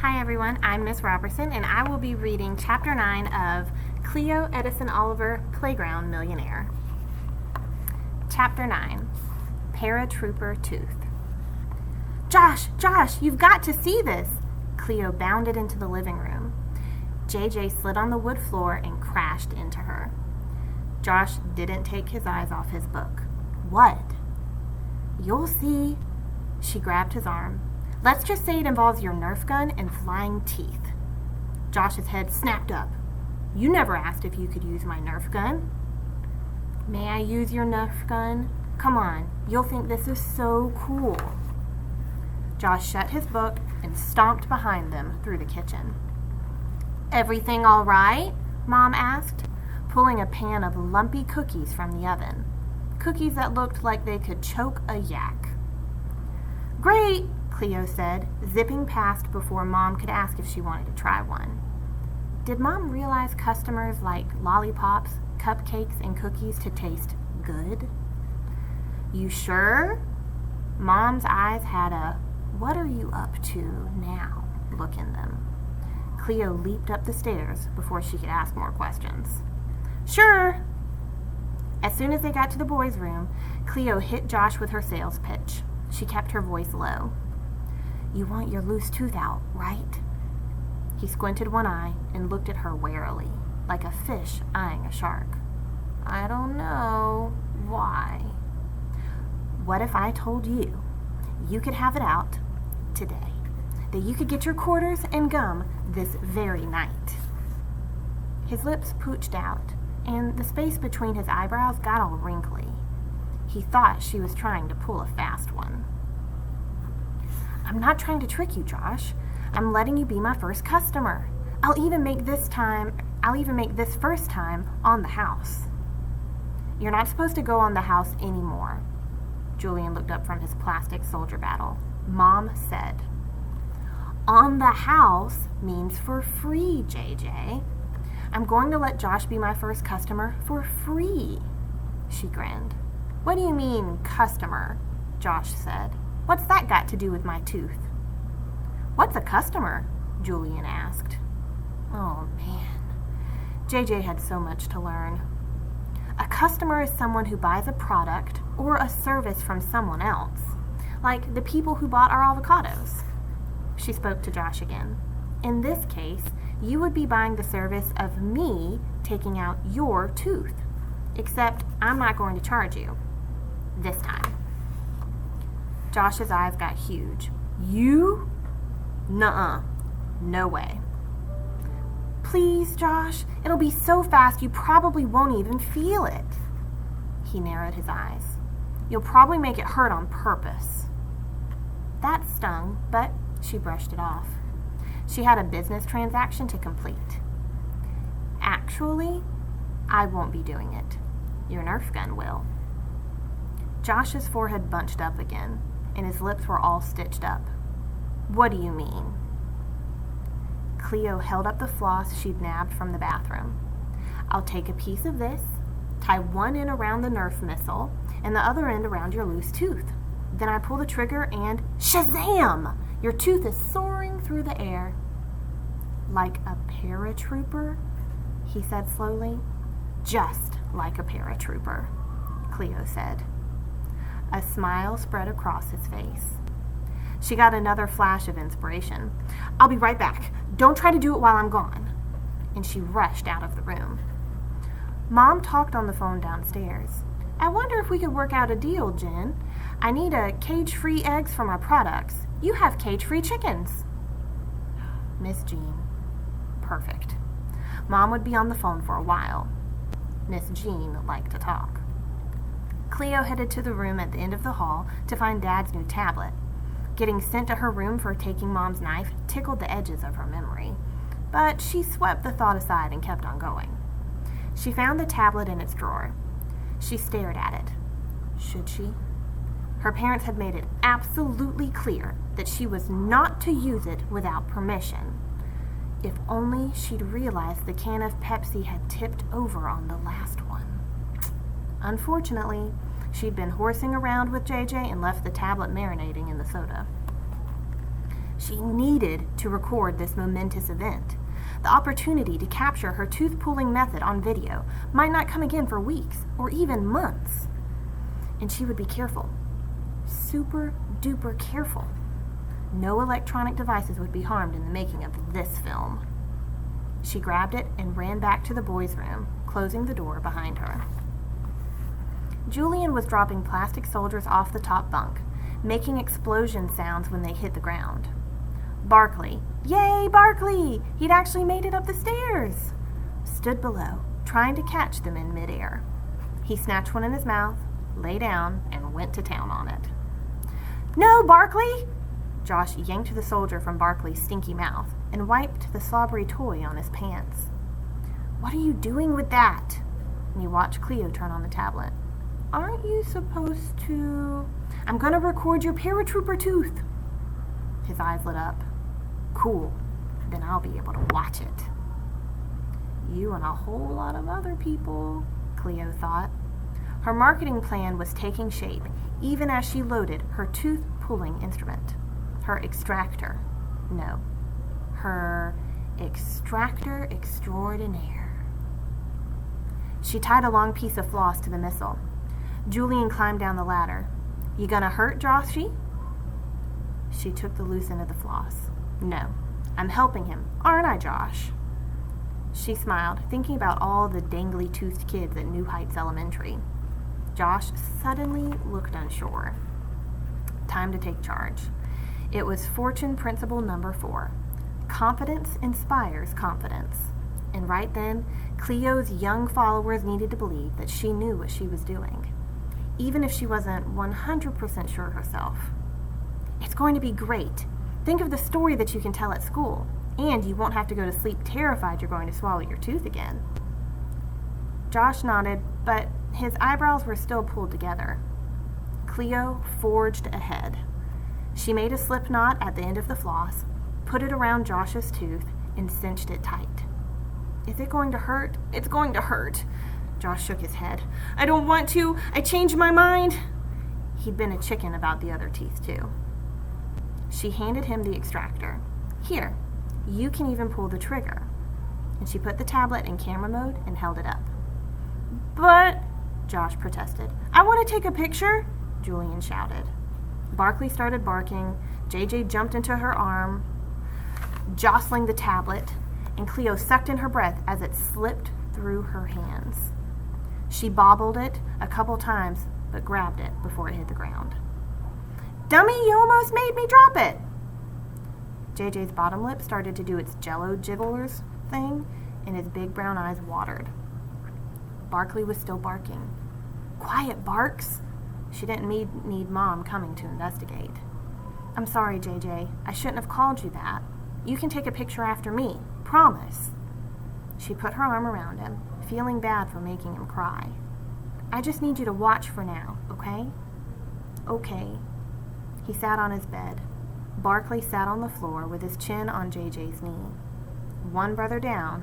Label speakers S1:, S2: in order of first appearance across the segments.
S1: Hi everyone, I'm Miss Roberson and I will be reading Chapter 9 of Cleo Edison Oliver Playground Millionaire. Chapter 9, Paratrooper Tooth. Josh, you've got to see this! Cleo bounded into the living room. JJ slid on the wood floor and crashed into her. Josh didn't take his eyes off his book. What? You'll see. She grabbed his arm. Let's just say it involves your Nerf gun and flying teeth. Josh's head snapped up. You never asked if you could use my Nerf gun. May I use your Nerf gun? Come on, you'll think this is so cool. Josh shut his book and stomped behind them through the kitchen. Everything all right? Mom asked, pulling a pan of lumpy cookies from the oven. Cookies that looked like they could choke a yak. Great, Cleo said, zipping past before Mom could ask if she wanted to try one. Did Mom realize customers like lollipops, cupcakes, and cookies to taste good? You sure? Mom's eyes had a "what are you up to now" look in them. Cleo leaped up the stairs before she could ask more questions. Sure. As soon as they got to the boys' room, Cleo hit Josh with her sales pitch. She kept her voice low. You want your loose tooth out, right? He squinted one eye and looked at her warily, like a fish eyeing a shark. I don't know. Why? What if I told you you could have it out today? That you could get your quarters and gum this very night? His lips pooched out, and the space between his eyebrows got all wrinkly. He thought she was trying to pull a fast one. I'm not trying to trick you, Josh. I'm letting you be my first customer. I'll even make this first time on the house. You're not supposed to go on the house anymore. Julian looked up from his plastic soldier battle. Mom said. On the house means for free, JJ. I'm going to let Josh be my first customer for free. She grinned. What do you mean, customer? Josh said. What's that got to do with my tooth? What's a customer? Julian asked. Oh, man. JJ had so much to learn. A customer is someone who buys a product or a service from someone else, like the people who bought our avocados. She spoke to Josh again. In this case, you would be buying the service of me taking out your tooth, except I'm not going to charge you. This time. Josh's eyes got huge. You? Nuh-uh. No way. Please, Josh. It'll be so fast you probably won't even feel it. He narrowed his eyes. You'll probably make it hurt on purpose. That stung, but she brushed it off. She had a business transaction to complete. Actually, I won't be doing it. Your Nerf gun will. Josh's forehead bunched up again, and his lips were all stitched up. What do you mean? Cleo held up the floss she'd nabbed from the bathroom. I'll take a piece of this, tie one end around the Nerf missile, and the other end around your loose tooth. Then I pull the trigger and shazam! Your tooth is soaring through the air. Like a paratrooper? He said slowly. Just like a paratrooper, Cleo said. A smile spread across his face. She got another flash of inspiration. I'll be right back. Don't try to do it while I'm gone. And she rushed out of the room. Mom talked on the phone downstairs. I wonder if we could work out a deal, Jen. I need a cage-free eggs for my products. You have cage-free chickens. Miss Jean. Perfect. Mom would be on the phone for a while. Miss Jean liked to talk. Cleo headed to the room at the end of the hall to find Dad's new tablet. Getting sent to her room for taking Mom's knife tickled the edges of her memory, but she swept the thought aside and kept on going. She found the tablet in its drawer. She stared at it. Should she? Her parents had made it absolutely clear that she was not to use it without permission. If only she'd realized the can of Pepsi had tipped over on the last one. Unfortunately, she'd been horsing around with JJ and left the tablet marinating in the soda. She needed to record this momentous event. The opportunity to capture her tooth-pulling method on video might not come again for weeks or even months. And she would be careful. Super duper careful. No electronic devices would be harmed in the making of this film. She grabbed it and ran back to the boys' room, closing the door behind her. Julian was dropping plastic soldiers off the top bunk, making explosion sounds when they hit the ground. Barkley, yay, Barkley! He'd actually made it up the stairs! Stood below, trying to catch them in midair. He snatched one in his mouth, lay down, and went to town on it. No, Barkley! Josh yanked the soldier from Barkley's stinky mouth and wiped the slobbery toy on his pants. What are you doing with that? And he watched Cleo turn on the tablet. Aren't you supposed to... I'm going to record your paratrooper tooth. His eyes lit up. Cool. Then I'll be able to watch it. You and a whole lot of other people, Cleo thought. Her marketing plan was taking shape, even as she loaded her tooth-pulling instrument. Her extractor. No. Her extractor extraordinaire. She tied a long piece of floss to the missile. Julian climbed down the ladder. You gonna hurt Joshy? She took the loose end of the floss. No. I'm helping him, aren't I, Josh? She smiled, thinking about all the dangly-toothed kids at New Heights Elementary. Josh suddenly looked unsure. Time to take charge. It was fortune principle number 4. Confidence inspires confidence. And right then, Cleo's young followers needed to believe that she knew what she was doing, even if she wasn't 100% sure herself. It's going to be great. Think of the story that you can tell at school, and you won't have to go to sleep terrified you're going to swallow your tooth again. Josh nodded, but his eyebrows were still pulled together. Cleo forged ahead. She made a slip knot at the end of the floss, put it around Josh's tooth, and cinched it tight. Is it going to hurt? It's going to hurt. Josh shook his head. I don't want to. I changed my mind. He'd been a chicken about the other teeth, too. She handed him the extractor. Here, you can even pull the trigger. And she put the tablet in camera mode and held it up. But, Josh protested. I want to take a picture, Julian shouted. Barkley started barking. JJ jumped into her arm, jostling the tablet, and Cleo sucked in her breath as it slipped through her hands. She bobbled it a couple times, but grabbed it before it hit the ground. Dummy, you almost made me drop it! JJ's bottom lip started to do its jello jigglers thing, and his big brown eyes watered. Barkley was still barking. Quiet, Barks! She didn't need Mom coming to investigate. I'm sorry, JJ. I shouldn't have called you that. You can take a picture after me. Promise. She put her arm around him, feeling bad for making him cry. I just need you to watch for now, okay? Okay. He sat on his bed. Barkley sat on the floor with his chin on JJ's knee. One brother down,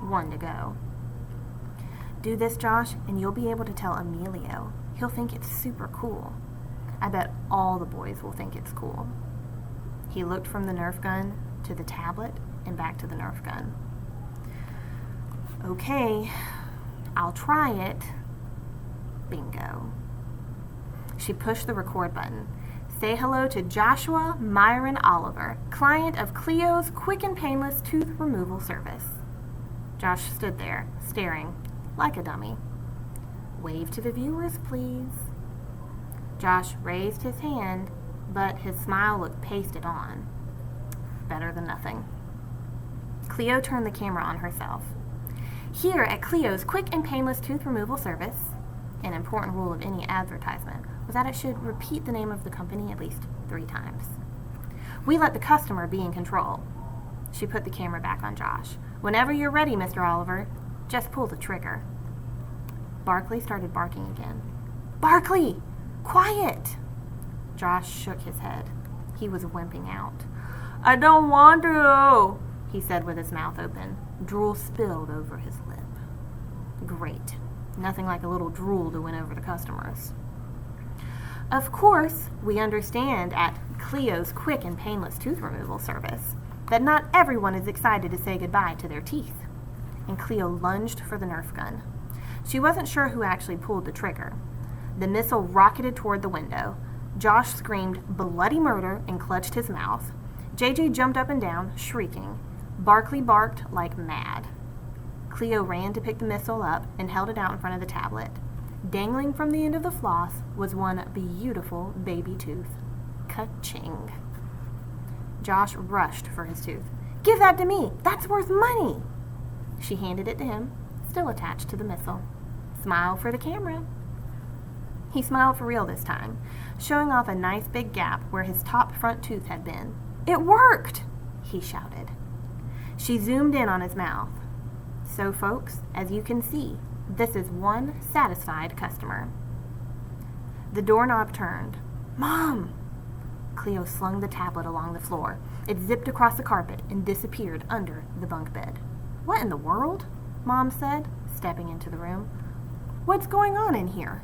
S1: one to go. Do this, Josh, and you'll be able to tell Emilio. He'll think it's super cool. I bet all the boys will think it's cool. He looked from the Nerf gun to the tablet and back to the Nerf gun. Okay, I'll try it. Bingo. She pushed the record button. Say hello to Joshua Myron Oliver, client of Cleo's quick and painless tooth removal service. Josh stood there, staring, like a dummy. Wave to the viewers, please. Josh raised his hand, but his smile looked pasted on. Better than nothing. Cleo turned the camera on herself. Here at Cleo's quick and painless tooth removal service, an important rule of any advertisement was that it should repeat the name of the company at least 3 times. We let the customer be in control. She put the camera back on Josh. Whenever you're ready, Mr. Oliver, just pull the trigger. Barkley started barking again. Barkley! Quiet! Josh shook his head. He was wimping out. I don't want to, he said with his mouth open. Drool spilled over his lip. Great. Nothing like a little drool to win over the customers. Of course, we understand at Cleo's quick and painless tooth removal service, that not everyone is excited to say goodbye to their teeth. And Cleo lunged for the Nerf gun. She wasn't sure who actually pulled the trigger. The missile rocketed toward the window. Josh screamed bloody murder and clutched his mouth. JJ jumped up and down, shrieking. Barkley barked like mad. Cleo ran to pick the missile up and held it out in front of the tablet. Dangling from the end of the floss was one beautiful baby tooth. Ka-ching. Josh rushed for his tooth. "Give that to me! That's worth money!" She handed it to him, still attached to the missile. "Smile for the camera." He smiled for real this time, showing off a nice big gap where his top front tooth had been. "It worked!" he shouted. She zoomed in on his mouth. So, folks, as you can see, this is one satisfied customer. The doorknob turned. "Mom!" Cleo slung the tablet along the floor. It zipped across the carpet and disappeared under the bunk bed. "What in the world?" Mom said, stepping into the room. "What's going on in here?"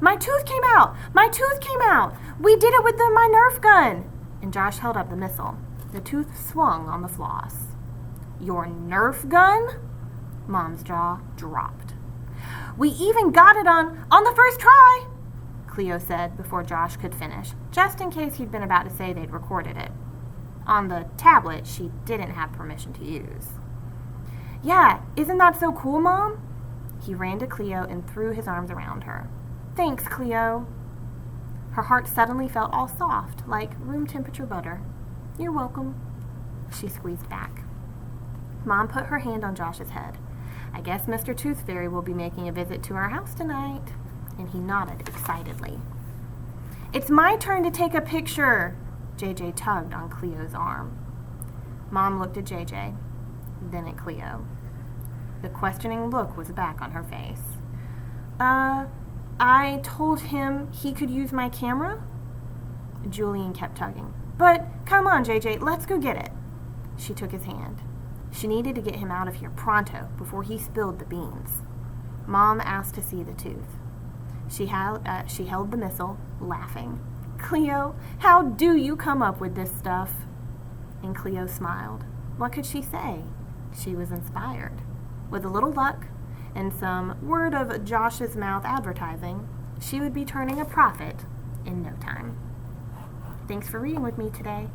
S1: "My tooth came out! My tooth came out! We did it with my Nerf gun!" And Josh held up the missile. The tooth swung on the floss. "Your Nerf gun?" Mom's jaw dropped. "We even got it on the first try," Cleo said before Josh could finish, just in case he'd been about to say they'd recorded it. On the tablet she didn't have permission to use. "Yeah, isn't that so cool, Mom?" He ran to Cleo and threw his arms around her. "Thanks, Cleo." Her heart suddenly felt all soft, like room temperature butter. "You're welcome." She squeezed back. Mom put her hand on Josh's head. "I guess Mr. Tooth Fairy will be making a visit to our house tonight." And he nodded excitedly. "It's my turn to take a picture." JJ tugged on Cleo's arm. Mom looked at JJ, then at Cleo. The questioning look was back on her face. I told him he could use my camera?" Julian kept tugging. "But come on, JJ, let's go get it." She took his hand. She needed to get him out of here pronto before he spilled the beans. Mom asked to see the tooth. She held the missile, laughing. "Cleo, how do you come up with this stuff?" And Cleo smiled. What could she say? She was inspired. With a little luck and some word of Josh's mouth advertising, she would be turning a profit in no time. Thanks for reading with me today.